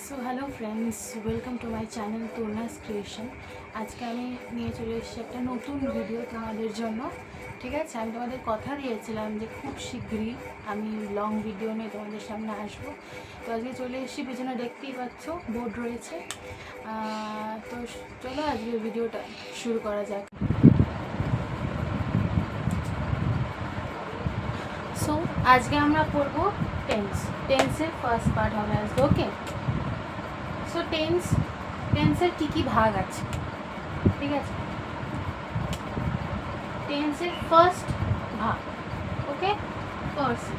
So hello friends, welcome to my channel Taruna's creation. আজকে আমি নিয়ে চলে এসেছি একটা নতুন ভিডিও তোমাদের জন্য। ঠিক আছে, আমি তোমাদের কথা দিয়েছিলাম যে খুব শীঘ্রই আমি লং ভিডিও নিয়ে তোমাদের সামনে আসবো। তো আজকে চলে এসেছি, পিছনে দেখতেই পাচ্ছ বোর্ড রয়েছে। তো চলো আজকে ভিডিওটা শুরু করা যাক। সো আজকে আমরা পড়বো টেন্সের ফার্স্ট পার্ট হবে আজকে। ওকে, সো টেন্সের কী ভাগ আছে, ঠিক আছে। টেন্সের ফার্স্ট ভাগ, ওকে, পার্সন।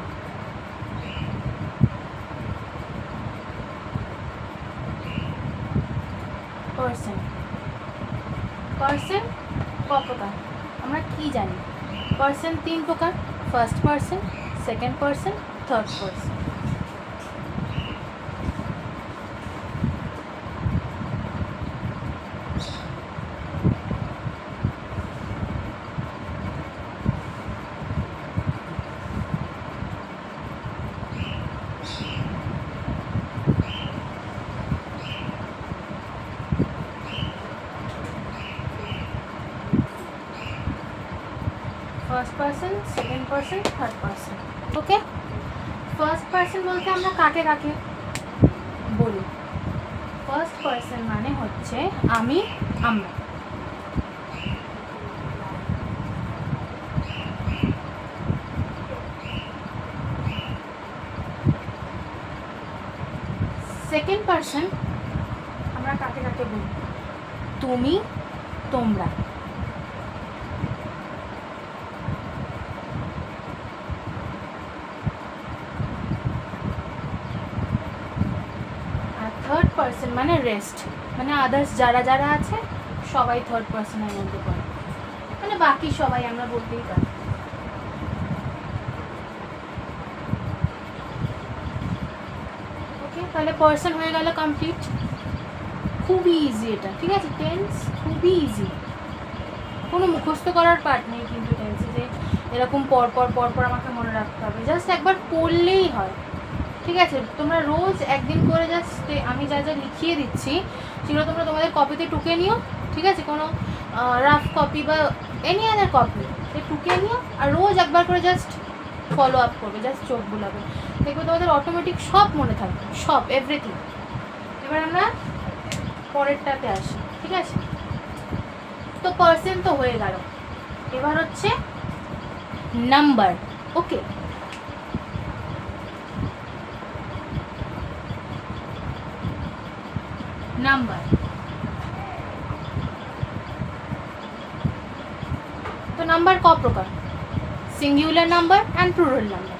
পার্সন ক প্রকার আমরা কি জানি? পার্সন 3 প্রকার: first person, second person, third person. First person, second person, third person. Okay, first person বলতে আমরা কাকে কাকে বলি? ফার্স্ট পার্সন মানে হচ্ছে আমি, আমরা। সেকেন্ড পার্সন আমরা কাকে কাকে বলি? তুমি, তোমরা। থার্ড পার্সন মানে রেস্ট, মানে আদার্স যারা যারা আছে সবাই থার্ড পার্সনের মধ্যে পড়ে, মানে বাকি সবাই আমরা বলতেই পারি। ওকে, তাহলে পার্সন হয়ে গেল কমপ্লিট। খুবই ইজি এটা, ঠিক আছে। টেন্স খুবই ইজি, কোনো মুখস্থ করার পার্ট নেই কিন্তু টেন্সে যে এরকম পরপর পরপর আমাকে মনে রাখতে হবে। জাস্ট একবার পড়লেই হয়, ঠিক আছে। তোমরা রোজ একদিন করে জাস্ট আমি যা যা লিখিয়ে দিচ্ছি সেগুলো তোমরা তোমাদের কপিতে টুকে নিও, ঠিক আছে। কোনো রাফ কপি বা এনি আদার কপি সে টুকে নিও, আর রোজ একবার করে জাস্ট ফলো আপ করবে, জাস্ট চোখ বুলাবে, দেখবে তোমাদের অটোমেটিক সব মনে থাকবে, সব এভরিথিং। এবার আমরা পরেরটাতে আসি, ঠিক আছে। তো পার্সন তো হয়ে গেল, এবার হচ্ছে নাম্বার। ওকে, নাম্বার। তো নাম্বার ক প্রকার? Singular number and plural number.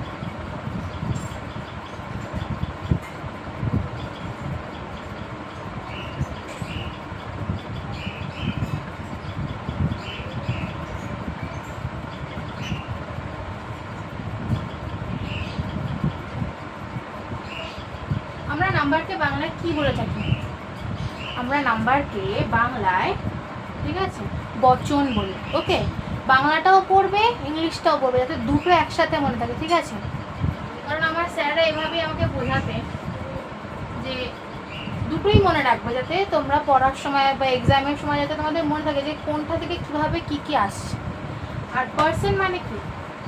আমরা নাম্বারকে বাংলায় কি বলে থাকি? আমরা নাম্বারকে বাংলায়, ঠিক আছে, বচন বলি। ওকে, বাংলাটাও পড়বে, ইংলিশটাও পড়বে, যাতে দুটো একসাথে মনে থাকে, ঠিক আছে। কারণ আমার স্যাররা এভাবেই আমাকে বোঝাতে যে দুটোই মনে রাখবে, যাতে তোমরা পড়ার সময় বা এক্সামের সময় যাতে তোমাদের মনে থাকে যে কোনটা থেকে কীভাবে কী কী আসছে। আর পার্সন মানে কি?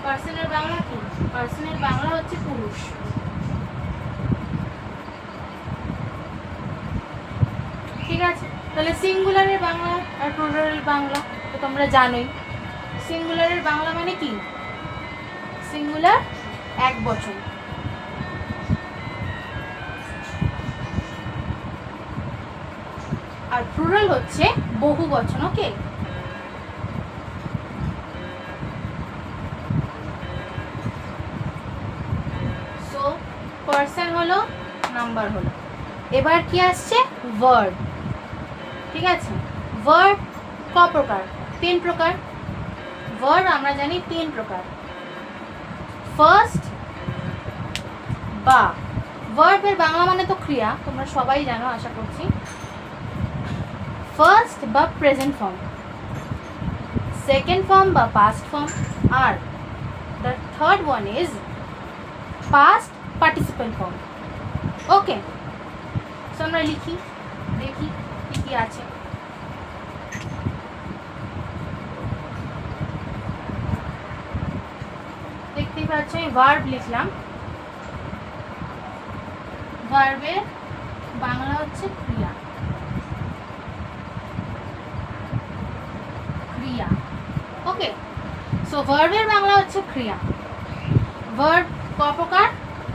পার্সনের বাংলা কি? পার্সনের বাংলা হচ্ছে পুরুষ। ঠিক আছে, তাহলে সিঙ্গুলারের বাংলা আর প্লুরালের বাংলা তো তোমরা জানোই। সিঙ্গুলারের বাংলা মানে কি? সিঙ্গুলার এক বচন, আর প্লুরাল হচ্ছে বহু বচন। ওকে, সো পার্সন হলো, নাম্বার হলো। এবার কি আসছে? ওয়ার্ড, ঠিক আছে। ওয়ার্ড ক প্রকার? 3 প্রকার। ওয়ার্ড আমরা জানি 3 প্রকার। ফার্স্ট বা ভার্বের বাংলা মানে তো ক্রিয়া, তোমরা সবাই জানো আশা করছি। ফার্স্ট বা প্রেজেন্ট ফর্ম, সেকেন্ড ফর্ম বা past form, are the third one is past participle form. Okay, so আমরা লিখি, দেখি কি কি আছে। দেখতেই পাচ্ছ আমি ভার্ব লিখলাম, ভার্বের বাংলা হচ্ছে ক্রিয়া, ক্রিয়া। ওকে, সো ভার্বের বাংলা হচ্ছে ক্রিয়া। ভার্ব ক প্রকার?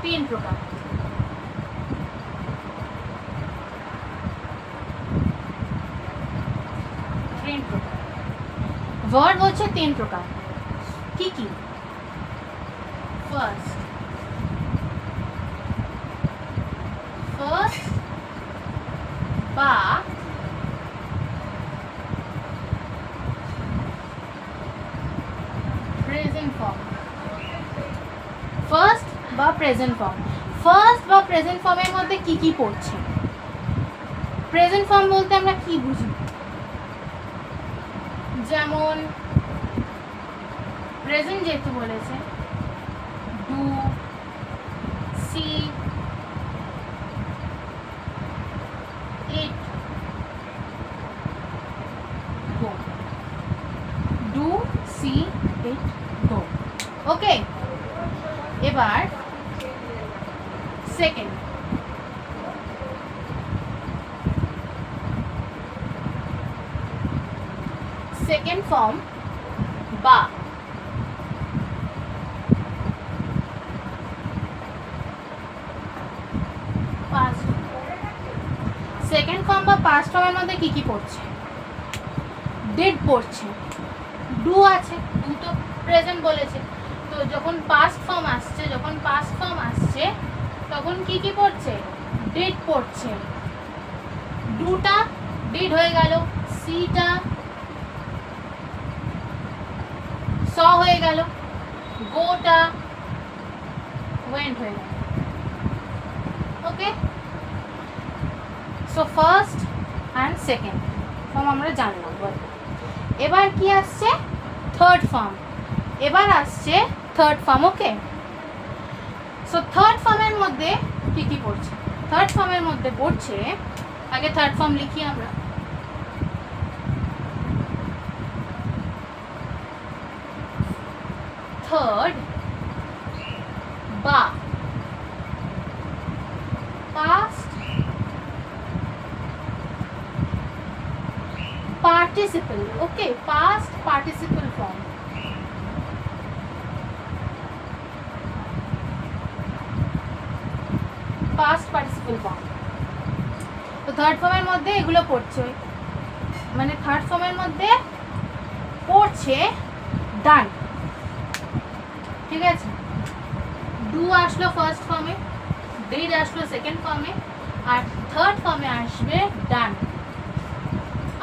3 প্রকার। ভার্ব হচ্ছে 3 প্রকার। কি কি? ফার্স্ট, ফার্স্ট বা প্রেজেন্ট ফর্ম, ফার্স্ট বা প্রেজেন্ট ফর্ম। ফার্স্ট বা প্রেজেন্ট ফর্মের মধ্যে কি কি পড়ছে? প্রেজেন্ট ফর্ম বলতে আমরা কি বুঝি? যেমন প্রেজেন্ট যেহেতু বলেছে, do, see, eat, go. Do, see, eat, go. Okay, এবার সেকেন্ড, সেকেন্ড ফর্ম বা। সেকেন্ড ফর্ম বা পাস্ট ফর্মের মধ্যে কি কি পড়ছে? ডিড পড়ছে, ডু আছে, ডু তো প্রেজেন্ট বলেছে, তো যখন পাস্ট ফর্ম আসছে, যখন পাস্ট ফর্ম আসছে তখন কি কি পড়ছে? ডিড পড়ছে, ডুটা ডিড হয়ে গেল, সিটা স হয়ে গেল, গোটা ওয়েন্ট হয়ে গেল। Okay, so first and second form আমরা জানলাম। এবার কি আসছে? Third form. এবার আসছে third form. Okay, so third ফর্মের মধ্যে কি কি পড়ছে? থার্ড ফর্মের মধ্যে পড়ছে, আগে থার্ড ফর্ম লিখি আমরা। থার্ড বা past participle. Okay, past participle form. Past participle form. তো থার্ড ফর্মের মধ্যে এগুলো পড়ছে, মানে থার্ড ফর্মের মধ্যে পড়ছে ডান। ঠিক আছে, ডু আসলো ফার্স্ট ফর্মে, ডিড আসলো সেকেন্ড ফর্মে, আর থার্ড ফর্মে আসবে ডান।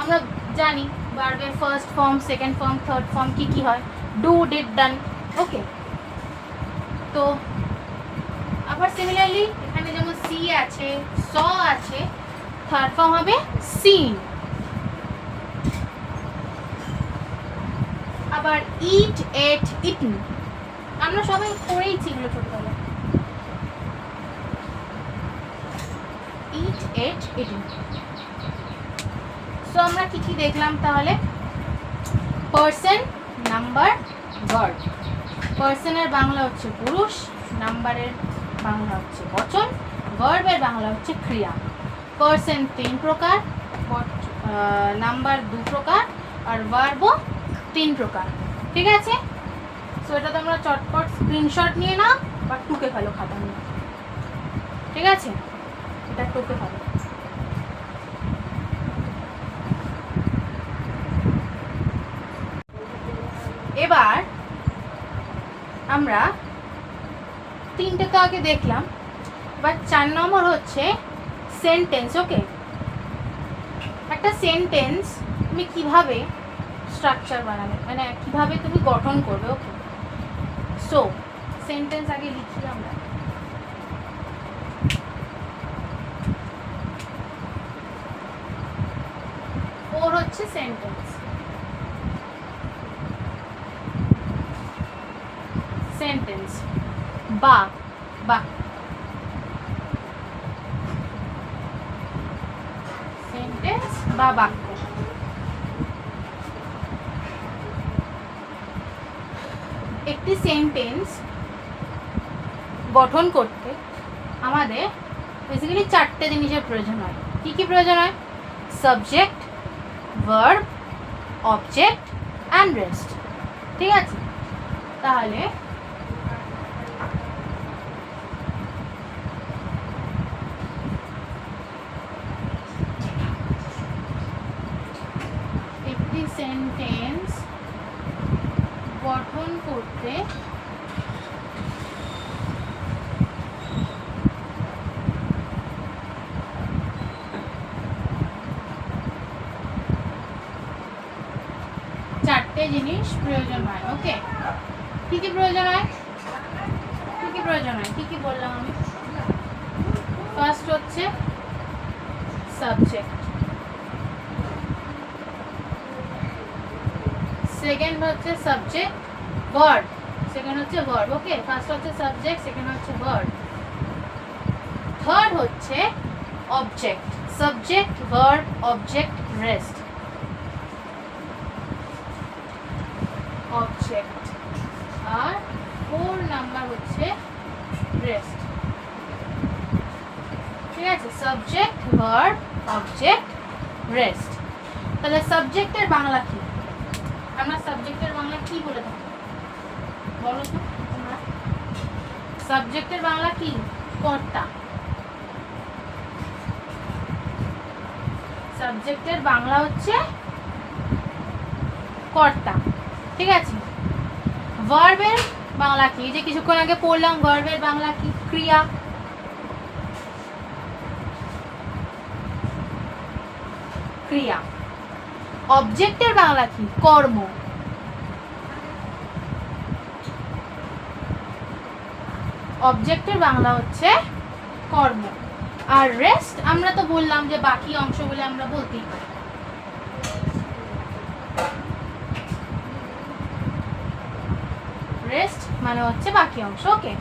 আমরা জানি ভার্বের first form, second form, third form কি কি হয়? ডু, ডিড, ডান। ওকে, তো আবার সিমিলারলি এখানে যেমন সি আছে, স আছে, থার্ড ফর্ম হবে সিন। আবার ইট, এট, ইটন, আমরা সবাই পড়েইছি এগুলো ছোটবেলায়। ইট, এট, ইটন। সো আমরা কি কি দেখলাম তাহলে? Person, number, verb. পার্সনের বাংলা হচ্ছে পুরুষ, নাম্বারের বাংলা হচ্ছে বচন, ভার্বের বাংলা হচ্ছে ক্রিয়া। পার্সন 3 প্রকার, নাম্বার 2 প্রকার, আর ভার্বও 3 প্রকার। ঠিক আছে, সো এটা তোমরা চটপট স্ক্রিনশট নিয়ে নাও বা টুকে ফেলো খাতা নিয়ে। ঠিক আছে, এটা টুকে ফেলো। এবার আমরা 3টে তো আগে দেখলাম, এবার 4 নম্বর হচ্ছে সেন্টেন্স। ওকে, একটা সেন্টেন্স তুমি কিভাবে স্ট্রাকচার বানাবে, মানে কিভাবে তুমি গঠন করবে। ওকে, সো সেন্টেন্স আগে লিখি আমরা। ওর হচ্ছে সেন্টেন্স। সেন্টেন্স বা বা সেন্টেন্স বা বাক্য। একটি সেন্টেন্স গঠন করতে আমাদের বেসিক্যালি 4টে জিনিসের প্রয়োজন হয়। কি কি প্রয়োজন হয়? Subject, verb, object and rest. ঠিক আছে, তাহলে একটি সেন্টেন্স গঠন করতে জিনিস প্রয়োজন হয়। ওকে, কি কি প্রয়োজন হয়? কি কি বললাম আমি? ফার্স্ট হচ্ছে সাবজেক্ট, সেকেন্ড হচ্ছে সাবজেক্ট ভার্ব, ওকে, ফার্স্ট হচ্ছে সাবজেক্ট, সেকেন্ড হচ্ছে ভার্ব, থার্ড হচ্ছে object, subject verb object rest. Object আর 4 নাম্বার হচ্ছে রেস্ট। ঠিক আছে, সাবজেক্ট ভার্ব অবজেক্ট রেস্ট। তাহলে সাবজেক্টের বাংলা কি? আমরা সাবজেক্টের বাংলা কি বলে থাকি বলো তো তোমরা? সাবজেক্টের বাংলা কি? কর্তা। সাবজেক্টের বাংলা হচ্ছে কর্তা। ঠিক আছে, ভার্বের বাংলা কি? যে কিছুক্ষণ আগে পড়লাম, ভার্বের বাংলা কি? ক্রিয়া। অবজেক্টের বাংলা কি? কর্ম। অবজেক্টের বাংলা হচ্ছে কর্ম। আর রেস্ট আমরা তো বললাম যে বাকি অংশ বলে আমরা বলতেই পারি। রেস্ট মানে হচ্ছে বাকি অংশ। ওকে,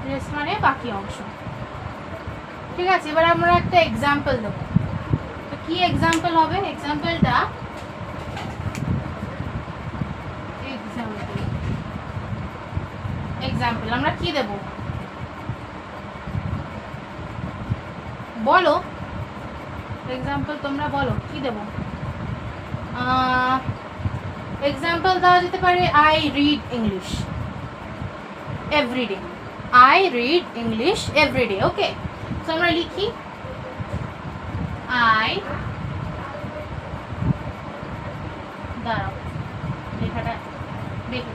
রেস্ট মানে বাকি অংশ। ঠিক আছে, এবার আমরা একটা এক্সাম্পল দেবো। তো কি এক্সাম্পল হবে? এক্সাম্পলটা আমরা কি দেব বলো? এক্সাম্পল তোমরা বলো কি দেব? এক্সাম্পল দেওয়া যেতে পারে I read English everyday. I read English everyday. Okay, তো আমরা লিখি আই, দাঁড়াও লেখাটা দেখি,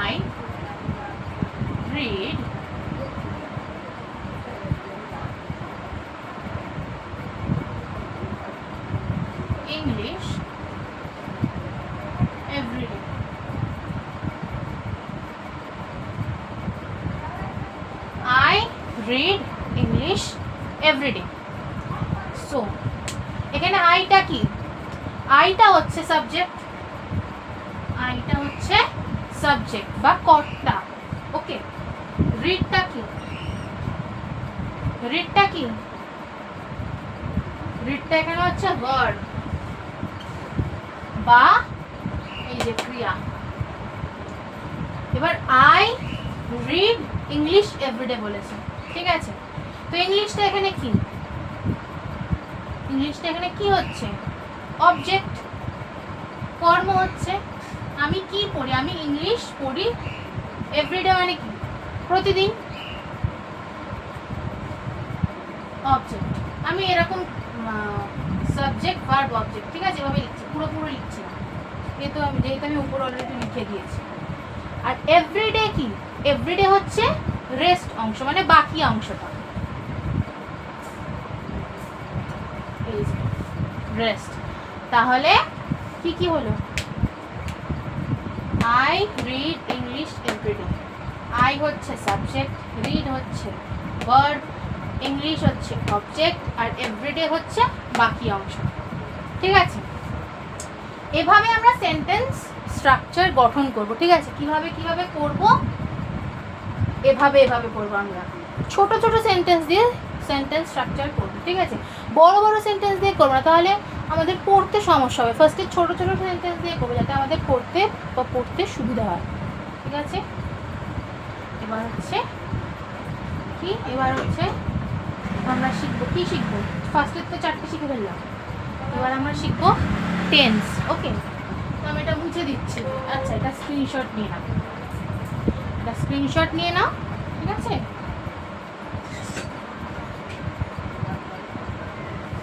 I read English every day. I read English every day. So, এখানে আইটা কি? আইটা হচ্ছে সাবজেক্ট, আইটা হচ্ছে সাবজেক্ট বা কর্তা। ওকে, রিডটা কি? রিডটা এখানে হচ্ছে ভার্ব বা এই যে ক্রিয়া। এবার আই রিড ইংলিশ এভরিডে বলেছে। ঠিক আছে, তো ইংলিশটা এখানে কি? ইংলিশটা এখানে কি হচ্ছে? অবজেক্ট। কর্ম হচ্ছে আমি কি পড়ি? আমি ইংলিশ পড়ি এভরিডে মানে কি? প্রতিদিন। অবজেক্ট আমি এরকম সাবজেক্ট ভার্ব অবজেক্ট। ঠিক আছে, এভাবে লিখছি, পুরোপুরি লিখছি না, যেহেতু আমি উপরে অলরেডি লিখে দিয়েছি। আর এভরিডে কি? এভরিডে হচ্ছে রেস্ট অংশ, মানে বাকি অংশটা, রেস্ট। তাহলে কি কি হলো? I read English everyday. I হচ্ছে সাবজেক্ট, রিড হচ্ছে ভার্ব, ইংলিশ হচ্ছে অবজেক্ট, আর এভরিডে হচ্ছে বাকি অংশ। ঠিক আছে, এভাবে আমরা সেন্টেন্স স্ট্রাকচার গঠন করব। ঠিক আছে, কিভাবে করব? এভাবে করব আমরা। ছোট ছোট সেন্টেন্স দিয়ে সেন্টেন্স স্ট্রাকচার করবো, ঠিক আছে? বড় বড় সেন্টেন্স দিয়ে করবো না, তাহলে আমাদের পড়তে সমস্যা হবে। ফার্স্টে ছোট ছোট সেন্টেন্স দিয়ে করবো যাতে আমাদের পড়তে সুবিধা হয়, ঠিক আছে? এবার হচ্ছে আমরা শিখবো ফার্স্টের তো 4টে শিখে ফেললাম, এবার আমরা শিখবো টেন্স। ওকে, তো আমি এটা মুছে দিচ্ছি। আচ্ছা, এটা স্ক্রিনশট নিয়ে নাও, ঠিক আছে?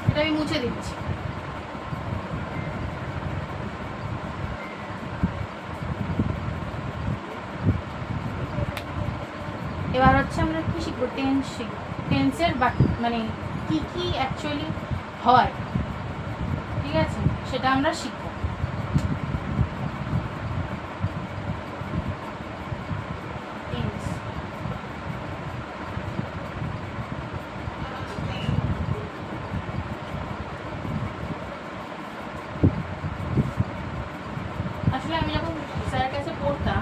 এটা আমি মুছে দিচ্ছি। এবার হচ্ছে আমরা কি শিখবো? টেন্সের মানে কি অ্যাকচুয়ালি হয়, ঠিক আছে, সেটা আমরা শিখবো। আসলে আমি যখন স্যারের কাছে পড়তাম,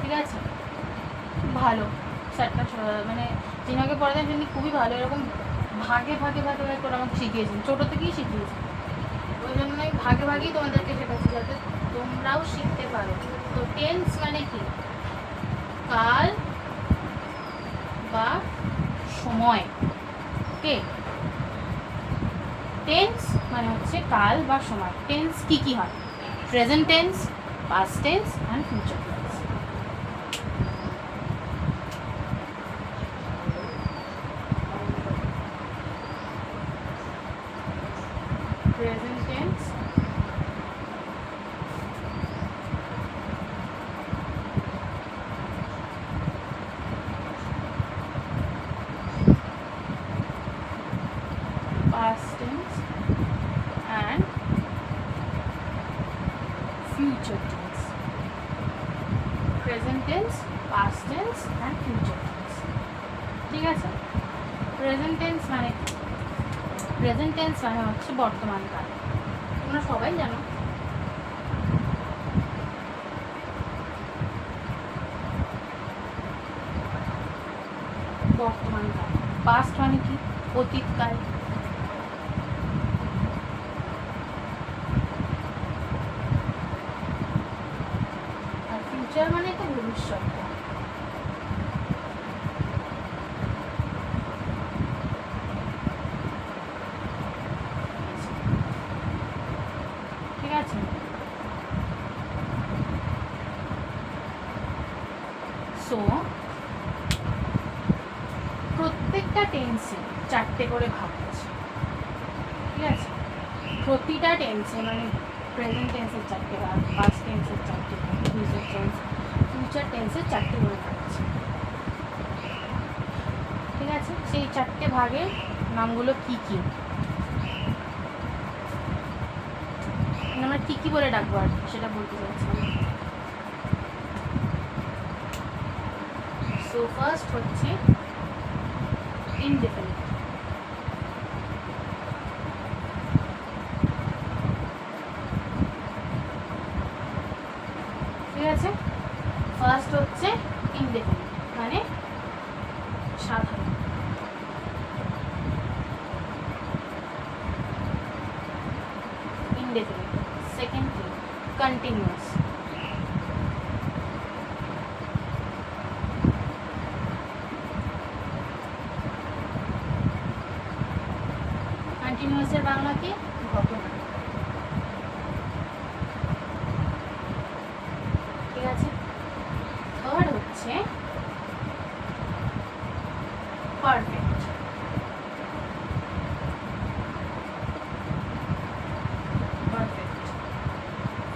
ঠিক আছে, ভালো স্যারটা, মানে যিনাকে পড়াতেন তিনি খুবই ভালো, এরকম ভাগে ভাগে করে আমাকে শিখিয়েছেন, ছোটো থেকেই শিখিয়েছেন। ওই জন্য আমি ভাগেই তোমাদেরকে শেখাচ্ছি যাতে তোমরাও শিখতে পারো। তো টেন্স মানে কি? কাল বা সময়। ওকে, টেন্স মানে হচ্ছে কাল বা সময়। টেন্স কি হয়? Present tense, past tense and future tense. Present tense, past tense and future tense. Present tense, past tense and future tense. ঠিক আছে? Present tense মানে কি? Present tense মানে হচ্ছে বর্তমান কাল। তোমরা সবাই জানো। বর্তমান কাল। Past মানে কি? অতীত কাল। ফিউচার মানে তো ভবিষ্যৎ। ঠিক আছে, সো প্রত্যেকটা টেন্সে 4টে করে ভাগ আছে, ঠিক আছে? প্রতিটা টেন্সে মানে প্রেজেন্ট টেন্সের 4টে ভাগ, পাস্ট টেন্সের 4টে ভাগ, ফিউচার টেন্সের 4টে করে ভাগ আছে, ঠিক আছে? সেই 4টে ভাগের নামগুলো কি আমরা কি বলে ডাকবো আর সেটা বলতে চাচ্ছি। সো ফার্স্ট হচ্ছে ইনডেফিনিট। ঠিক আছে, ফার্স্ট হচ্ছে ইনডেফিনিট মানে সাধারণ। ইনডেফিনিট। সেকেন্ড কি? কন্টিনিউয়াস। কন্টিনিউয়াসের বাংলা কি? ঘটনা। ঠিক আছে, থার্ড হচ্ছে পারফেক্ট।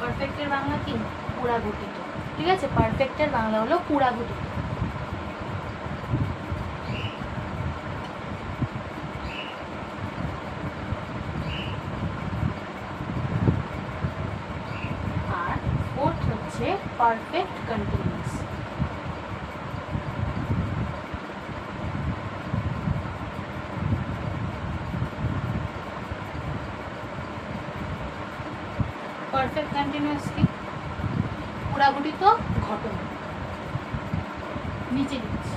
পারফেক্টের বাংলা কি? পুরাগঠিত। ঠিক আছে, পারফেক্টের বাংলা হলো পুরাগঠিত। আর ফোর্থ হচ্ছে পারফেক্ট কন্টিনিউয়াস। পারফেক্ট কন্টিনিউয়াস কি? পুরাগঠিত ঘটনা। নিচে দিচ্ছি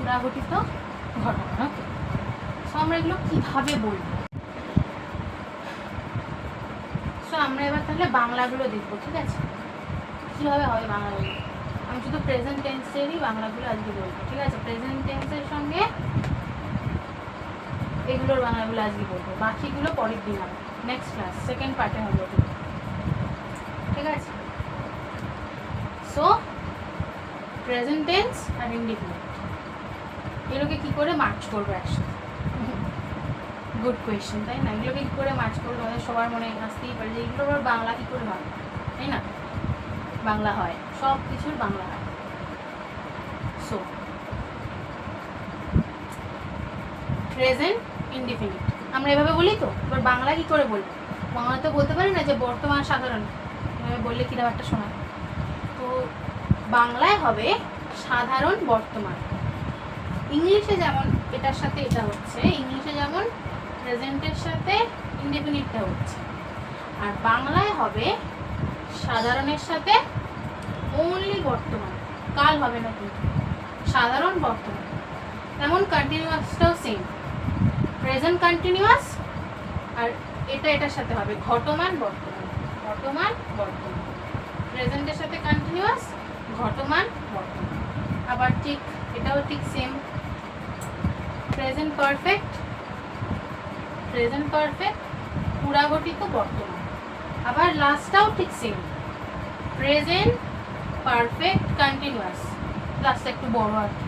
পুরাঘটিত ঘটনা। ওকে, সো আমরা এগুলো কীভাবে বলবো? সো আমরা এবার তাহলে বাংলাগুলো দেখবো, ঠিক আছে? কীভাবে হবে বাংলাগুলো? আমি শুধু প্রেজেন্ট টেন্সেরই বাংলাগুলো আজকে বলবো, ঠিক আছে? প্রেজেন্ট টেন্সের সঙ্গে এগুলোর বাংলাগুলো আজকে বলবো, বাকিগুলো পরের দিন হবে, নেক্সট ক্লাস সেকেন্ড পার্টে হবে, ঠিক আছে? সো প্রেজেন্ট টেন্স আর ইনডিফিনিট এগুলোকে কী করে মার্চ করবো একসাথে? গুড কোয়েশ্চেন, তাই না? এগুলোকে কী করে মার্চ করবো? আমাদের সবার মনে আসতেই পারে যে এগুলো আবার বাংলা কী করে হয়, তাই না? বাংলা হয়, সব কিছুর বাংলা হয়। সো প্রেজেন্ট ইনডিফিনিট আমরা এভাবে বলি, তো এবার বাংলা কী করে বলবো? বাংলা তো বলতে পারি না যে বর্তমান সাধারণ, এভাবে বললে কী ব্যাপারটা শোনায়। তো বাংলায় হবে সাধারণ বর্তমান। ইংলিশে যেমন এটার সাথে এটা হচ্ছে, ইংলিশে যেমন প্রেজেন্টের সাথে ইনডিফিনিটটা হচ্ছে, আর বাংলায় হবে সাধারণের সাথে অনলি বর্তমান, কাল হবে না কিন্তু, সাধারণ বর্তমান। তেমন কন্টিনিউয়াসটাও সেম, প্রেজেন্ট কন্টিনিউয়াস, আর এটা এটার সাথে হবে ঘটমান বর্তমান, ঘটমান বর্তমান। প্রেজেন্টের সাথে কন্টিনিউয়াস, ঘটমান বর্তমান। আবার ঠিক এটাও ঠিক same, present perfect, present perfect পুরাঘটিত বর্তমান। আবার লাস্টটাও ঠিক সেম, প্রেজেন্ট পারফেক্ট কন্টিনিউয়াস, লাস্টটা একটু বড় আর কি।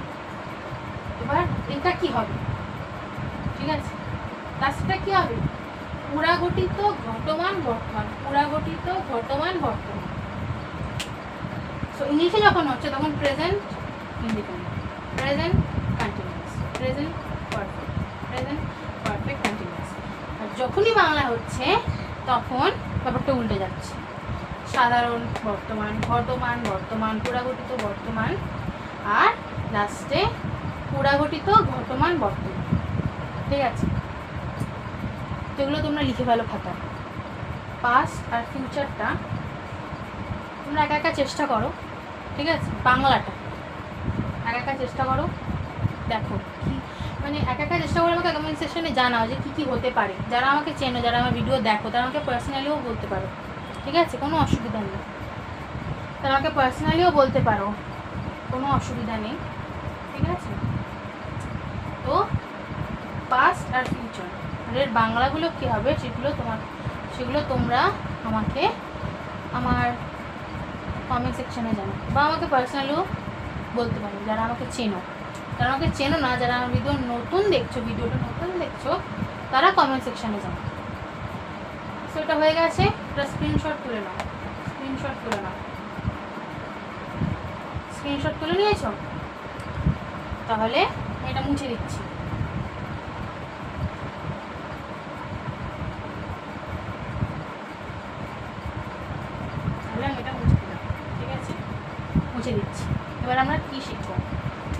এবার এটা কি হবে, ঠিক আছে? লাস্টটা কি হবে? পুরাঘটিত ঘটমান বর্তমান, পুরাঘটিত ঘটমান বর্তমান। সো ইংলিশে যখন হচ্ছে তখন present indefinite, present continuous, present perfect, present perfect continuous. আর যখনই বাংলা হচ্ছে তখন ব্যাপারটা উল্টে যাচ্ছে, সাধারণ বর্তমান, ঘটমান বর্তমান, পুরাঘটিত বর্তমান, আর লাস্টে পুরাঘটিত ঘটমান বর্তমান, ঠিক আছে? তো এগুলো তোমরা লিখে ফেলো খাতায়। পাস্ট আর ফিউচারটা তোমরা একা একা চেষ্টা করো, ঠিক আছে? বাংলাটা একা একা চেষ্টা করো, দেখো কি মানে একা একা চেষ্টা করে আমাকে কমেন্ট সেকশনে জানাও যে কী কী হতে পারে। যারা আমাকে চেনো, যারা আমার ভিডিও দেখো, তারা আমাকে পার্সোনালিও বলতে পারো, ঠিক আছে? কোনো অসুবিধা নেই, তারা আমাকে পার্সোনালিও বলতে পারো, কোনো অসুবিধা নেই, ঠিক আছে? তো পাস্ট আর ফিউচার এর বাংলাগুলো কী হবে সেগুলো তোমরা আমাকে আমার কমেন্ট সেকশনে জানো, বা আমাকে পার্সোনালিও বলতে পারো। যারা আমাকে চেনো, যারা আমাকে চেনো না, যারা আমার ভিডিওটা নতুন দেখছো, তারা কমেন্ট সেকশনে জানো। সো এটা হয়ে গেছে, এটা স্ক্রিনশট তুলে নাও, স্ক্রিনশট তুলে নিয়েছো? তাহলে এটা মুছে দিচ্ছি। মুছে দিচ্ছি। এবার আমরা কি শিখবো?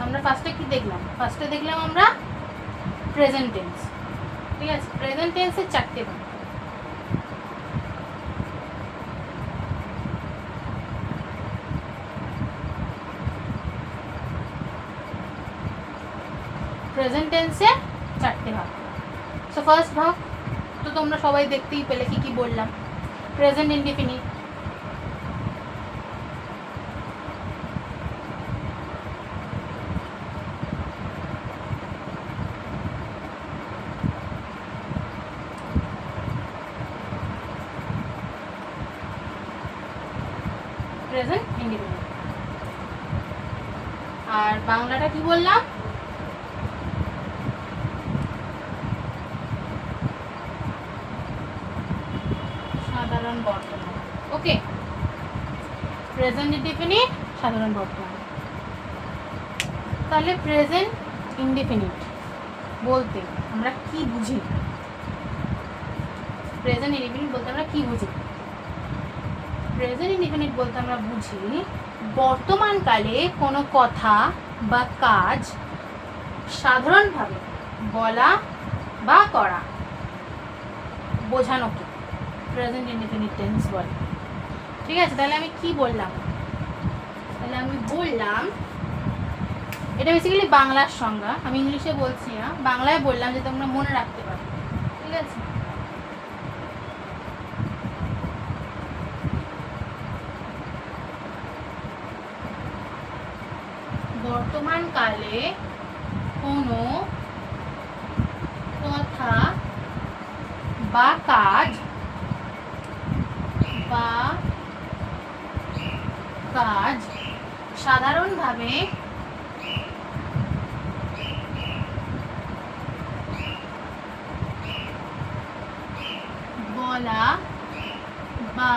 আমরা ফার্স্টে কি দেখলাম? ফার্স্টে দেখলাম আমরা প্রেজেন্ট টেন্স, ঠিক আছে? প্রেজেন্ট টেন্সের 4টে ভাগ। প্রেজেন্ট টেন্সের 4টে ভাগ। সো ফার্স্ট ভাগ তো তোমরা সবাই দেখতেই পেলে, কি কি বললাম? Present indefinite, present indefinite. আর বাংলাটা কি বললাম? সাধারণ বর্তমান। ওকে, প্রেজেন্ট ইনডিফিনিট, সাধারণ বর্তমান। তাহলে প্রেজেন্ট ইনডিফিনিট বলতে আমরা কি বুঝি? প্রেজেন্ট ইনডিফিনিট বলতে আমরা কি বুঝি? প্রেজেন্ট ইনডিফিনিট বলতে আমরা বুঝি বর্তমানকালে কোনো কথা বা কাজ সাধারণভাবে বলা বা করা বোঝানোকে প্রেজেন্ট ইনডিফিনিট টেন্স বলে, ঠিক আছে? তাহলে আমি কি বললাম? তাহলে আমি বললাম এটা বেসিক্যালি বাংলার সংজ্ঞা, আমি ইংলিশে বলছি না, বাংলায় বললাম যে তোমরা মনে রাখতে পারো, ঠিক আছে? বর্তমান কালে কোনো কথা বা কাজ সাধারণভাবে বলা বা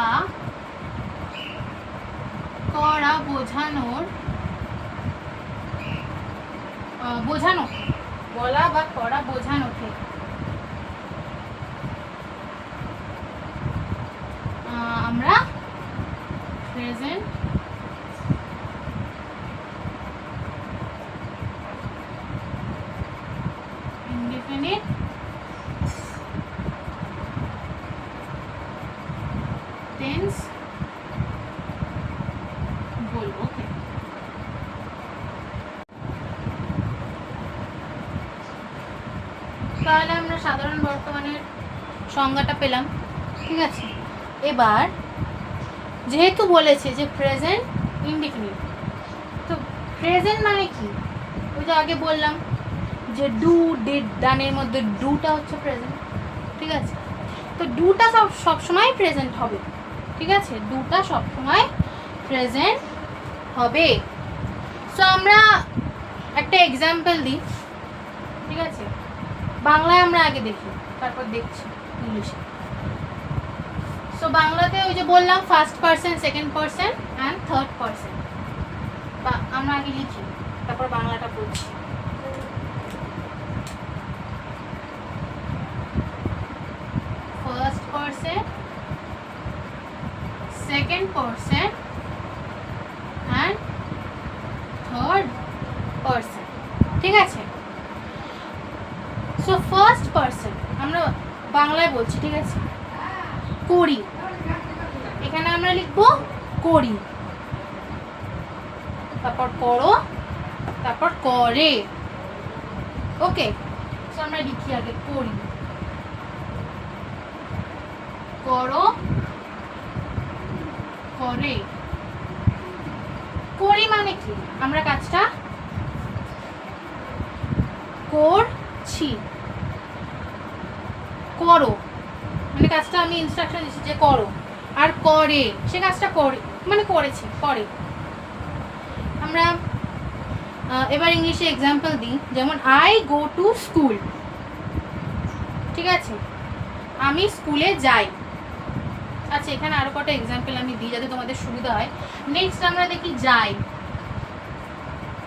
করা বোঝানো বলা বা করা বোঝানোকে আমরা প্রেজেন্ট ইনডিফিনিট টেন্স বলবো। ওকে, তাহলে আমরা সাধারণ বর্তমানের সংজ্ঞাটা পেলাম, ঠিক আছে? এবার যেহেতু বলেছে যে প্রেজেন্ট ইনডিফিনিট, তো প্রেজেন্ট মানে কি? ওই যে আগে বললাম যে ডু ডিড ডানের মধ্যে ডুটা হচ্ছে প্রেজেন্ট, ঠিক আছে? তো ডুটা সবসময় প্রেজেন্ট হবে, ঠিক আছে? ডুটা সবসময় প্রেজেন্ট হবে। সো আমরা একটা এক্সাম্পল দিই, ঠিক আছে? বাংলায় আমরা আগে দেখি, তারপর দেখছি ইংলিশে। সো বাংলাতে ওই যে বললাম first person, second person and third person, বা আমরা আগে লিখি তারপর বাংলাটা বলছি। First person, second person and third person, ঠিক আছে? সো ফার্স্ট পারসন আমরা বাংলায় বলছি, ঠিক আছে? করি, এখানে আমরা লিখবো করি, তারপর করো, তারপর করে। ওকে, সো আমরা লিখি আগে করি, করো, করে। করি মানে কি? আমরা কাজটা করছি। করো মানে কাজটা আমি ইনস্ট্রাকশন দিচ্ছি যে করো, আর করে সে কাজটা করে মানে করেছে, করে। আমরা এবার ইংলিশে এক্সাম্পল দিই, যেমন আই গো টু স্কুল, ঠিক আছে? আমি স্কুলে যাই। আচ্ছা, এখানে আরো কটা এক্সাম্পল আমি দিই যাতে তোমাদের সুবিধা হয়। নেক্সট আমরা দেখি যাই,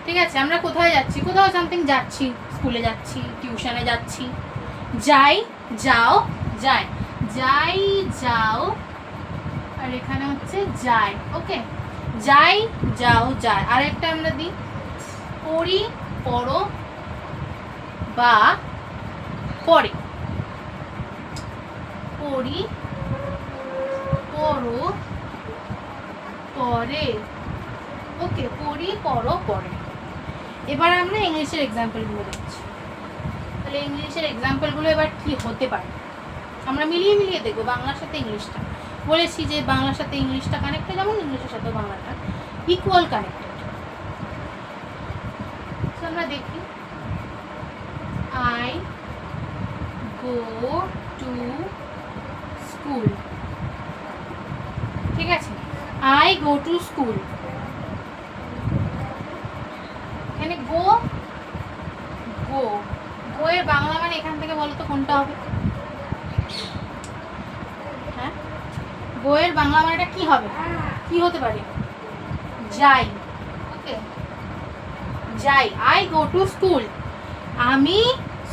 ঠিক আছে? আমরা কোথায় যাচ্ছি? কোথাও সামথিং যাচ্ছি, স্কুলে যাচ্ছি, টিউশনে যাচ্ছি। যাই, যাও, যায়, যাই, যাও, আর এখানে হচ্ছে যায়। ওকে, যাই, যাও, যায়। আর একটা আমরা দিই পড়ি, পড়ো বা পড়ে। পড়ি, পড়ো, পড়ে। ওকে, পড়ি, পড়ো, পড়ে। এবার আমরা ইংলিশের এক্সাম্পলগুলো দেখছি। তাহলে ইংলিশের এক্সাম্পলগুলো এবার কি হতে পারে আমরা মিলিয়ে মিলিয়ে দেখবো বাংলার সাথে ইংলিশটা। বলেছি যে বাংলার সাথে ইংলিশটা কানেক্টেড, যেমন ইংলিশের সাথে বাংলাটা ইকুয়াল কানেক্টেড। আমরা দেখি আই গো টু স্কুল, ঠিক আছে? আই গো টু স্কুল, এখানে গো, গো, গো এর বাংলা মানে এখান থেকে বলো তো কোনটা হবে? হ্যাঁ, গো এর বাংলা মানেটা কি হবে? কি হতে পারে? যাই। ওকে, যাই, আই গো টু স্কুল, আমি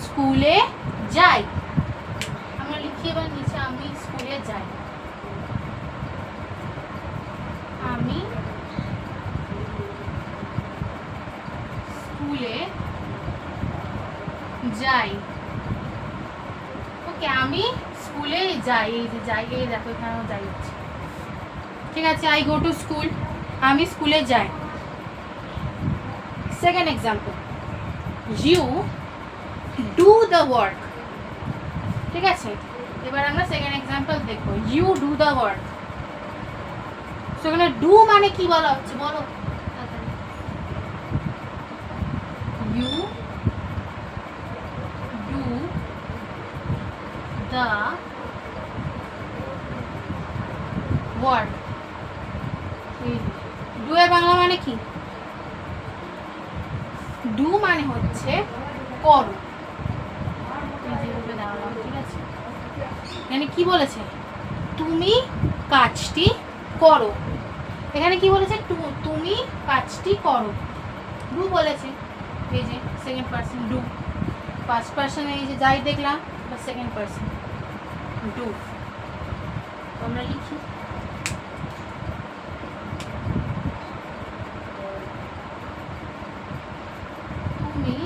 স্কুলে যাই। আমরা লিখি এবার নিচে আমি স্কুলে যাই। আমি স্কুলে যাই। ওকে, আমি স্কুলে যাই, এই যে যাই, এই দেখো এখানে যাই হচ্ছে, ঠিক আছে? আই গো টু স্কুল, আমি স্কুলে যাই। Second example, you do the work. ঠিক আছে, এবার আমরা সেকেন্ড এক্সাম্পল দেখবো, ইউ ডু দ্য ওয়ার্ক। সেখানে ডু মানে কি বলা হচ্ছে বলো? You do the work. Do এর বাংলা মানে কি? ডু মানে হচ্ছে করো। ঠিক আছে, এখানে কি বলেছে? তুমি কাজটি করো। এখানে কি বলেছে? তুমি কাজটি করো। ডু বলেছে, এই যে second person do. First person এই যে যাই দেখলাম, বা সেকেন্ড পার্সন ডু। আমরা লিখি, তুমি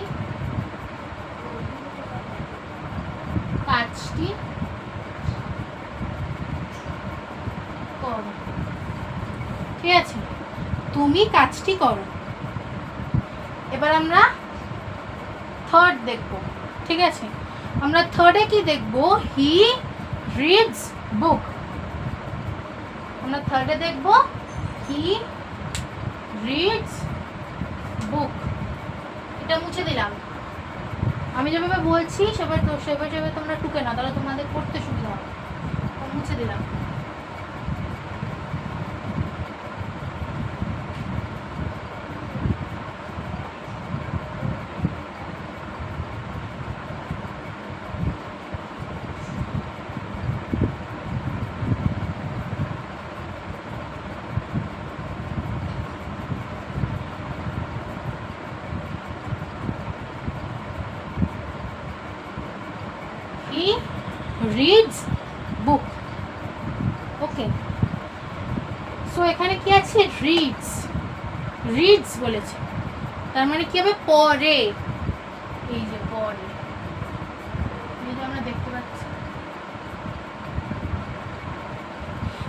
কাজটি করো। ঠিক আছে, তুমি কাজটি করো। এবার আমরা থার্ড দেখব। ঠিক আছে, আমরা থার্ডে কি দেখব? হি রিডস বুক। আমরা থার্ডে দেখব হি রিডস বুক। এটা মুছে দিলাম। আমি যেভাবে বলছি সেভাবে তোমরা টুকে না, তাহলে তোমাদের পড়তে সুবিধা হবে। মুছে দিলাম। He reads book. Okay. So এখানে কি আছে? reads. reads বলেছে, তার মানে কি হবে? পড়ে। এই যে পড়ে, এই যে আমরা দেখতে পাচ্ছি।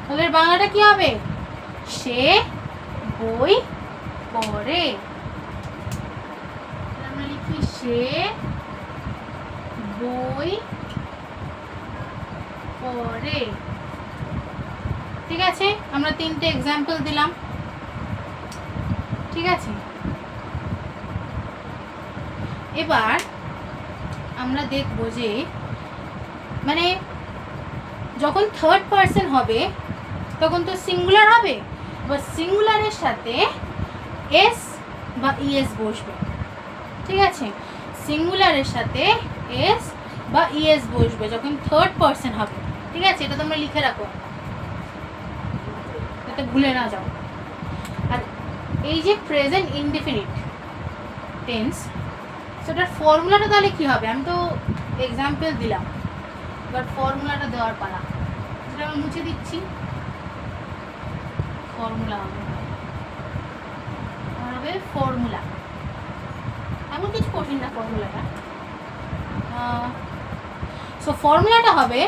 তাহলে বাংলাটা কি হবে? সে বই পড়ে। আমরা লিখি সে বই পড়ে। ঠিক আছে, আমরা তিনটে এক্সাম্পল দিলাম। ঠিক আছে, এবার আমরা দেখব যে মানে যখন থার্ড পার্সন হবে তখন তো সিঙ্গুলার হবে, বা সিঙ্গুলারের সাথে এস বা ইএস বসবে। ঠিক আছে, সিঙ্গুলারের সাথে এস বা ইএস বসবে যখন থার্ড পার্সন হবে। ঠিক আছে, এটা তোমরা লিখে রাখো, এটা ভুলে না যাও। আর এই যে প্রেজেন্ট ইনডেফিনিট টেন্স, সেটার ফর্মুলাটা তাহলে কি হবে? আমি তো এক্সাম্পল দিলাম, এবার ফর্মুলাটা দেওয়ার পালা। সেটা আমি মুছে দিচ্ছি। ফর্মুলা হবে ফর্মুলা, এমন কিছু কঠিন না ফর্মুলাটা। সো ফর্মুলাটা হবে,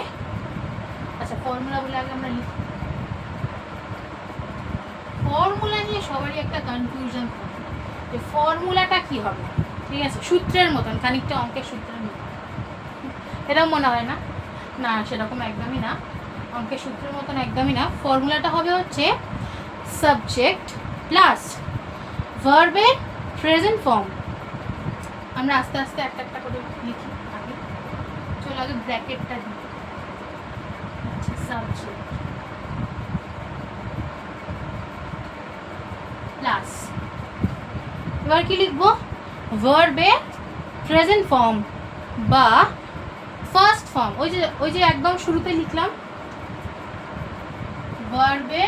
আচ্ছা ফর্মুলা বলে আগে আমরা লিখি। ফর্মুলা নিয়ে সবারই একটা কনফিউশন থাকে যে ফর্মুলাটা কি হবে। ঠিক আছে, সূত্রের মতন, খানিকটা অঙ্কের সূত্রের মতন, এটাও মনে হয় না? না, সেরকম একদমই না, অঙ্কের সূত্রের মতন একদমই না। ফর্মুলাটা হবে হচ্ছে সাবজেক্ট প্লাস ভার্বের প্রেজেন্ট ফর্ম। আমরা আস্তে আস্তে একটা একটা করে লিখি। আগে চলো, আগে ব্র্যাকেটটা দিই। আচ্ছা, সাবজেক্ট প্লাস, এবার কি লিখবো? ভার্বে প্রেজেন্ট ফর্ম বা ফার্স্ট ফর্ম। ওই যে একদম শুরুতে লিখলাম, ভার্বে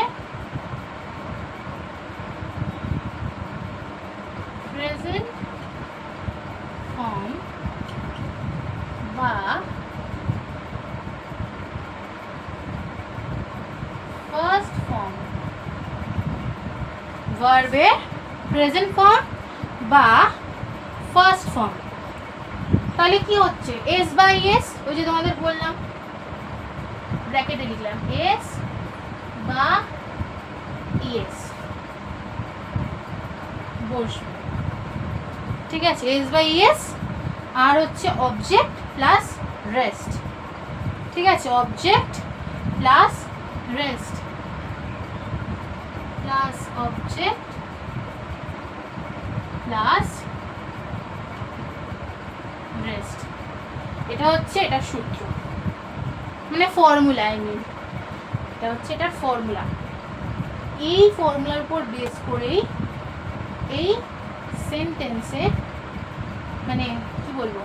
প্রেজেন্ট ফর্ম বা ফার্স্ট ফর্ম। ভার্বে প্রেজেন্ট ফর্ম বা ফার্স্ট ফর্ম। তাহলে কি হচ্ছে? এস বাই এস, ওই যে তোমাদের বললাম ব্র্যাকেটে লিখলাম এস বা ইএস বসবে। ঠিক আছে, এস বাই এস আর হচ্ছে অবজেক্ট প্লাস রেস্ট। ঠিক আছে, object plus rest plus object plus rest. এটা হচ্ছে এটার সূত্র, মানে ফর্মুলা। এটা হচ্ছে এটার ফর্মুলা। এই ফর্মুলার উপর বেস করেই এই সেন্টেন্সে, মানে কি বলবো,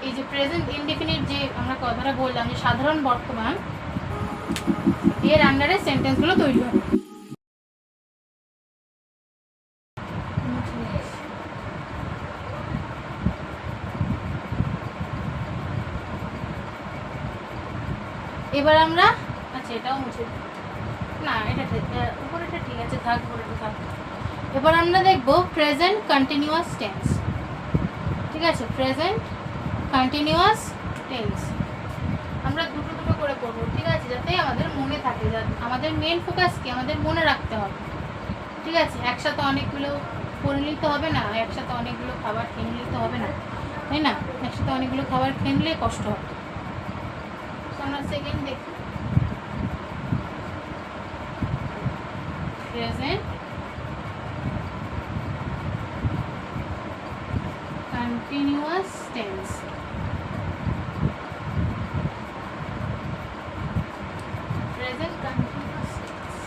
এই যে প্রেজেন্ট ইনডেফিনিট যে আমরা কথাটা বললাম, যে সাধারণ বর্তমান, এর আন্ডারে সেন্টেন্সগুলো তৈরি হবে। এবার আমরা, আচ্ছা এটাও মুছে না, এটা উপরেটা ঠিক আছে, থাক, উপরেটা থাক। এবার আমরা দেখব প্রেজেন্ট কন্টিনিউয়াস টেন্স। ঠিক আছে, প্রেজেন্ট কন্টিনিউয়াস টেন্স আমরা দুটো দুটো করে পড়বো। ঠিক আছে, যাতে আমাদের মনে থাকে, আমাদের মেন ফোকাস কি, আমাদের মনে রাখতে হবে। ঠিক আছে, একসাথে অনেকগুলো পড়ে নিতে হবে না, একসাথে অনেকগুলো খাবার খেয়ে নিতে হবে না, তাই না? একসাথে অনেকগুলো খাবার খেয়ে নিলে কষ্ট হবে। আমরা সেকেন্ড দেখি, present continuous tense। Present continuous tense।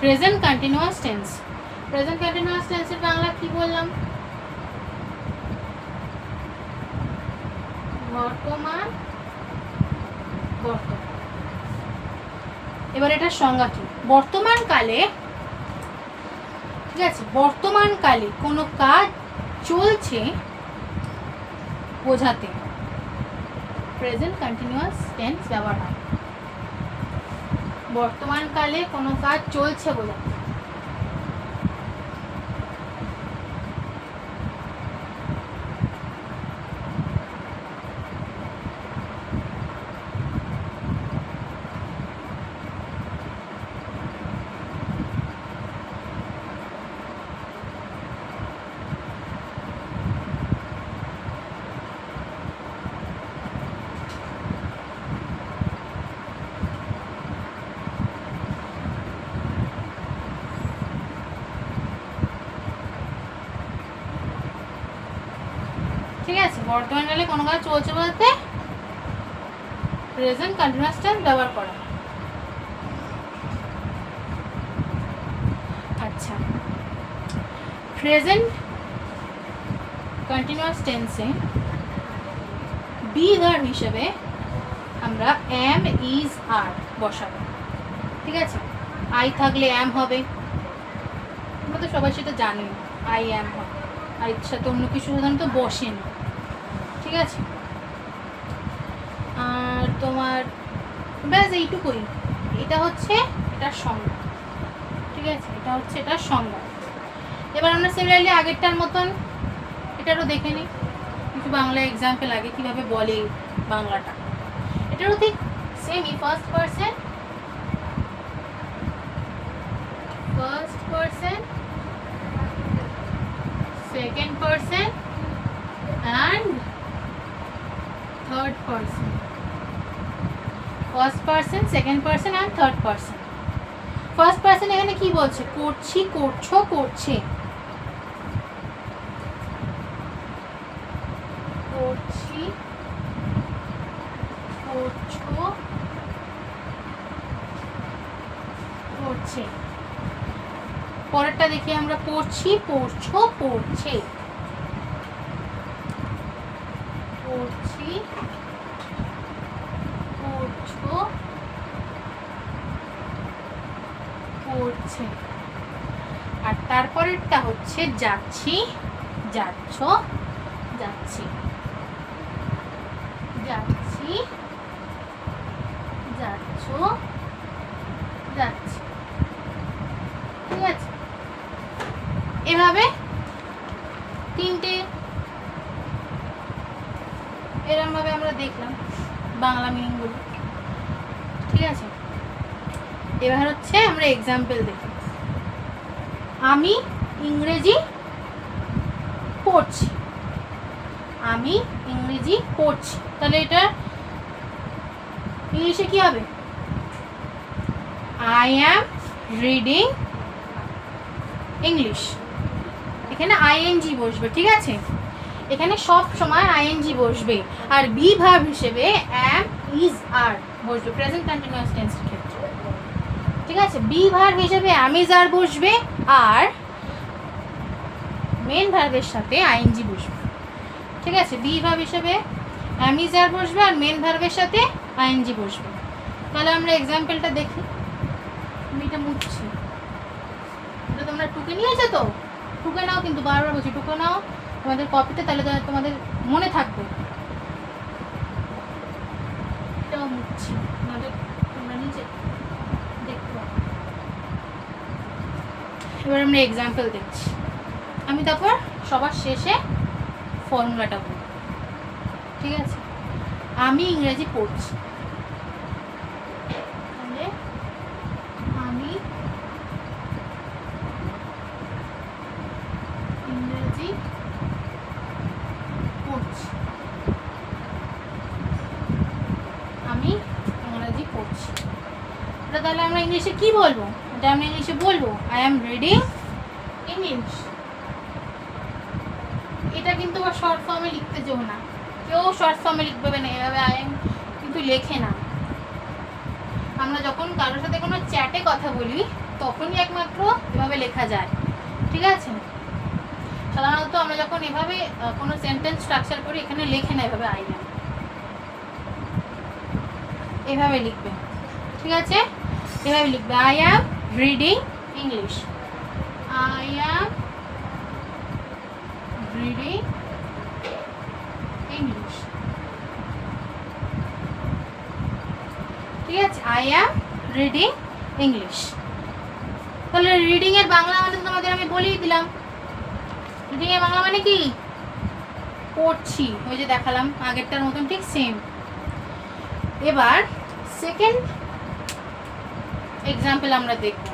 Present continuous tense। Present continuous tense এর বাংলা কি বললাম? বর্তমান। এবার এটার সংজ্ঞা কি? বর্তমান কালে, ঠিক আছে, বর্তমান কালে কোনো কাজ চলছে বোঝাতে প্রেজেন্ট কন্টিনিউয়াস টেন্স ব্যবহার হয়। বর্তমান কালে কোনো কাজ চলছে বোঝাতে। ঠিক আছে, বর্তমান কালে কোনো কাজ চলছে বলতে প্রেজেন্ট কন্টিনিউয়াস টেন্স ব্যবহার করা। আচ্ছা, প্রেজেন্ট কন্টিনিউয়াস টেন্সে বি ভার্ব হিসেবে আমরা এম, ইজ, আর বসাবো। ঠিক আছে, আই থাকলে এম হবে, আমরা তো সবাই সেটা জানি, আই এম হবে, আর এর সাথে অন্য কিছু সাধারণত বসে না। ঠিক আছে, আর তোমার ব্যাস এইটুকুই। এটা হচ্ছে এটার সংজ্ঞা। ঠিক আছে, এটা হচ্ছে এটার সংজ্ঞা। এবার আমরা সিমিলারলি আগেরটার মতন এটারও দেখে নিই, কিছু বাংলা এক্সাম্পল আগে কীভাবে বলে বাংলাটা। এটারও ঠিক সেমই, first person, second person and third person। First person, second person and third person. First person এখানে কি বলছে? করছি, করছো, করছে। করছি, করছো, করছে। পরেরটা দেখি আমরা, পড়ছি, পড়ছো, পড়ছে। পড়ছি, পড়ছো, পড়ছে। আর তারপরেরটা হচ্ছে যাচ্ছি, যাচ্ছ, যাচ্ছি, যাচ্ছি, যাচ্ছ, যাচ্ছি। ঠিক আছে, এভাবে তিনটে এরকম ভাবে আমরা দেখলাম বাংলা মিনিংগুলো। ঠিক আছে, এবার হচ্ছে আমরা এক্সাম্পল দেখি। আমি ইংরেজি পড়ছি, আমি ইংরেজি পড়ছি, তাহলে এটা ইংলিশে কি হবে? I am reading English. এখানে আইএনজি বসবে, ঠিক আছে? এখানে সব সময় আইএনজি বসবে, আর বি ভার্ব হিসেবে অ্যাম, ইজ, আর বসবে প্রেজেন্ট কন্টিনিউয়াস টেন্সের ক্ষেত্রে, ঠিক আছে? বি ভার্ব হিসেবে অ্যাম, ইজ, আর বসবে, আর মেন ভার্বের সাথে আইএনজি বসবে, ঠিক আছে? বি ভার্ব হিসেবে অ্যাম, ইজ, আর বসবে, আর মেন ভার্বের সাথে আইএনজি বসবে। তাহলে আমরা এক্সাম্পলটা দেখি। আমি এটা মুছছি, এটা তোমরা টুকে নিয়েছো তো? টুকে নাও, কিন্তু বারবার বলছি টুকে নাও তোমাদের কপিতে, তাহলে তোমাদের মনে থাকবে। এটাও মুছছি, তোমরা নিচে দেখতে পাবো। এবার আমরা এক্সাম্পল দেখছি। আমি তারপর সবার শেষে ফর্মুলাটা বলব, ঠিক আছে? আমি ইংরেজি পড়ছি, তাহলে আমি ইংরেজি পড়ছি, আমি ইংরেজি পড়ছি। এটা তাহলে আমরা ইংলিশে কি বলবো? এটা আমরা ইংলিশে বলবো আই অ্যাম রিডিং ইংলিশ। এটা কিন্তু আবার শর্ট ফর্মে লিখতে যেও না, কেউ শর্ট ফর্মে লিখবে না, এভাবে আই এম কিন্তু লেখে না। আমরা যখন কারোর সাথে কোনো চ্যাটে কথা বলি তখনই একমাত্র এভাবে লেখা যায়, ঠিক আছে? সাধারণত আমরা যখন এভাবে কোনো সেন্টেন্স স্ট্রাকচার করি এখানে লেখে না এভাবে আই অ্যাম, এভাবে লিখবে, ঠিক আছে? এভাবে লিখবে I am reading English, I am reading English, ঠিক আছে? I am reading English. তাহলে রিডিং এর বাংলা মানে তোমাদের আমি বলেই দিলাম। রিডিং এর বাংলা মানে কি? পড়ছি, ওই যে দেখালাম আগেরটার মতন, ঠিক সেম। এবার সেকেন্ড এক্সাম্পল আমরা দেখব।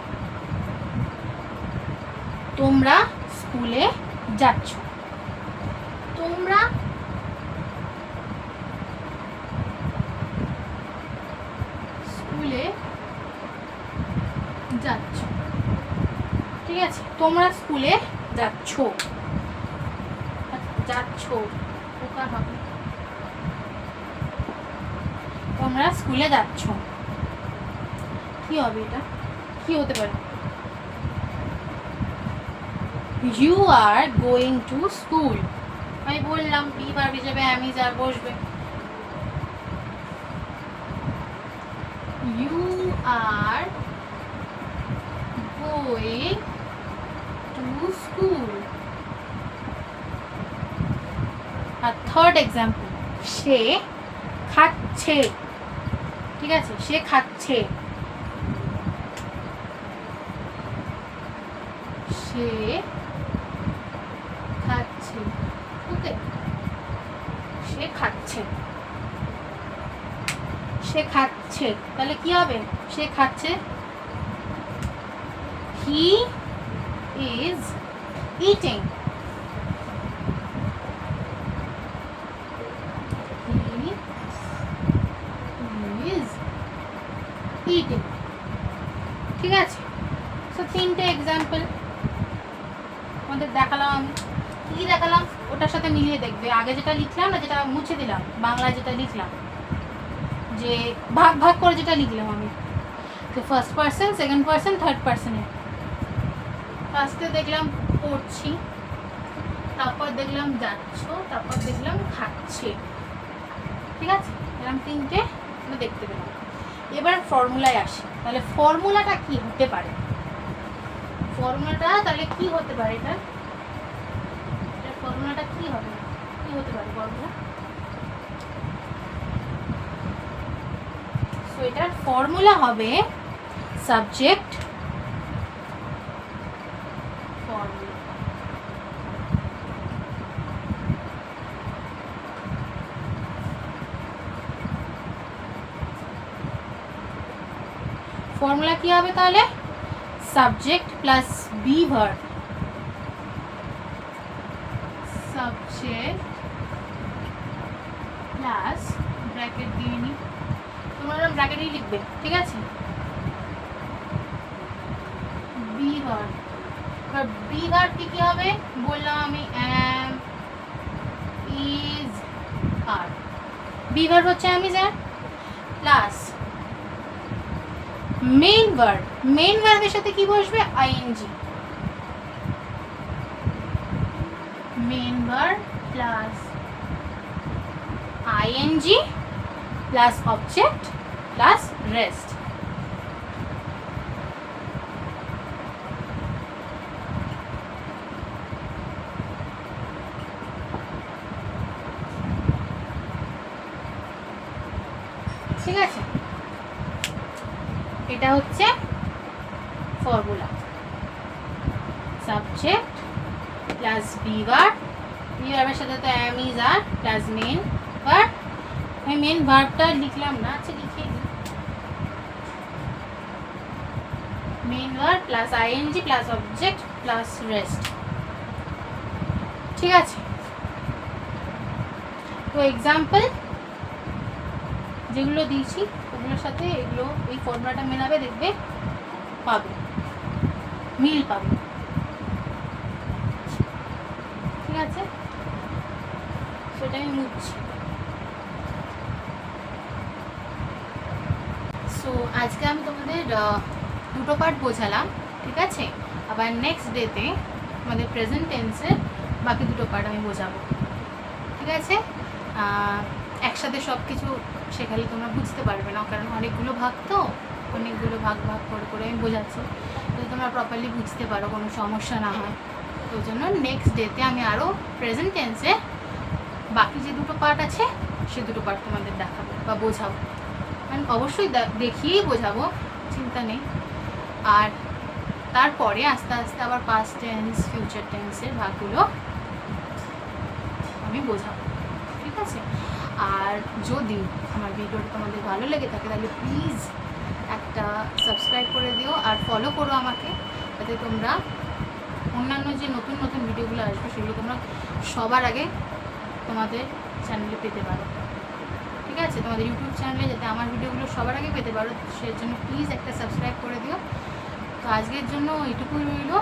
তোমরা স্কুলে যাচ্ছ, তোমরা স্কুলে যাচ্ছ, ঠিক আছে? তোমরা স্কুলে যাচ্ছ, যাচ্ছ ওকা হবে, তোমরা স্কুলে যাচ্ছ, কি হবে? এটা কি হতে পারে? You are going to school. আমি বললাম বি ভার্ব হিসেবে অ্যাম, ইজ, আর বসবে। You are going to school. আর থার্ড এক্সাম্পল, সে খাচ্ছে, ঠিক আছে? সে খাচ্ছে, সে খাচ্ছে, ওকে? সে খাচ্ছে, সে খাচ্ছে, তাহলে কি হবে? সে খাচ্ছে, he is eating, he is eating, ঠিক আছে? সো তিনটে এক্সাম্পল আমাদের দেখালাম। আমি কি দেখালাম ওটার সাথে মিলিয়ে দেখবে, আগে যেটা লিখলাম না, যেটা মুছে দিলাম, বাংলায় যেটা লিখলাম, যে ভাগ ভাগ করে যেটা লিখলাম আমি, তো first person, second person, third পার্সনে। ফার্স্টে দেখলাম পড়ছি, তারপর দেখলাম যাচ্ছ, তারপর দেখলাম খাচ্ছে, ঠিক আছে? এরকম তিনটে আমরা দেখতে পেলাম। এবার ফর্মুলায় আসি। তাহলে ফর্মুলাটা কি হতে পারে? ফর্মুলাটা তাহলে কি হতে পারে? এটা ফর্মুলাটা কি হবে? কি হতে পারে ফর্মুলা? সো এটার ফর্মুলা হবে সাবজেক্ট ফর্মুলা। ফর্মুলা ফর্মুলা কি হবে তাহলে? Subject plus be verb, subject plus bracket দিয়ে নি, তোমরা ব্র্যাকেটেই লিখবে, ঠিক আছে? বি ভার্ব, এবার বি ভার্ব কি হবে বললাম আমি, am, is, are. Be verb হচ্ছে am, is, are plus main verb. Main ভার্বের সাথে কি বসবে? ING. Main verb plus ING plus object plus rest. ঠিক আছে, এটা হচ্ছে formula. Subject plus be verb, be ভার্বের সাথে তো am, is, are plus main verb. আমি মেইন ভার্বটা লিখলাম না, আচ্ছা লিখে দিই। Main verb plus ING plus object plus rest. ঠিক আছে, তো এক্সাম্পল যেগুলো দিয়েছি ওগুলোর সাথে এগুলো, এই ফর্মুলাটা মেলাবে, দেখবে পাবে, মিল পাবে। ঠিক আছে, সেটা আমি মুছছি। সো আজকে আমি তোমাদের দুটো পার্ট বোঝালাম, ঠিক আছে? আবার নেক্সট ডেতে আমাদের প্রেজেন্ট টেন্সের বাকি দুটো পার্ট আমি বোঝাবো, ঠিক আছে? একসাথে সব কিছু শেখালে তোমরা বুঝতে পারবে না, কারণ অনেকগুলো ভাগ, তো অনেকগুলো ভাগ ভাগ করে করে আমি বোঝাচ্ছি, যদি তোমরা প্রপারলি বুঝতে পারো, কোনো সমস্যা না হয়। তো ওই জন্য নেক্সট ডেতে আমি আরও প্রেজেন্ট টেন্সে বাকি যে দুটো পার্ট আছে সে দুটো পার্ট তোমাদের দেখাবো বা বোঝাবো, মানে অবশ্যই দেখিয়েই বোঝাবো, চিন্তা নেই। আর তারপরে আস্তে আস্তে আবার পাস্ট টেন্স, ফিউচার টেন্সের ভাগগুলো আমি বোঝাবো, ঠিক আছে? আর যদি আমার ভিডিওটা তোমাদের ভালো লেগে থাকে তাহলে প্লিজ একটা সাবস্ক্রাইব করে দিও আর ফলো করো আমাকে, যাতে তোমরা অন্যান্য যে নতুন নতুন ভিডিওগুলো আসবে সেগুলো তোমরা সবার আগে তোমাদের চ্যানেলে পেতে পারো, ঠিক আছে? তোমাদের ইউটিউব চ্যানেলে যাতে আমার ভিডিওগুলো সবার আগে পেতে পারো, সেই জন্য প্লিজ একটা সাবস্ক্রাইব করে দিও। তো আজকের জন্য এইটুকুই রইলো।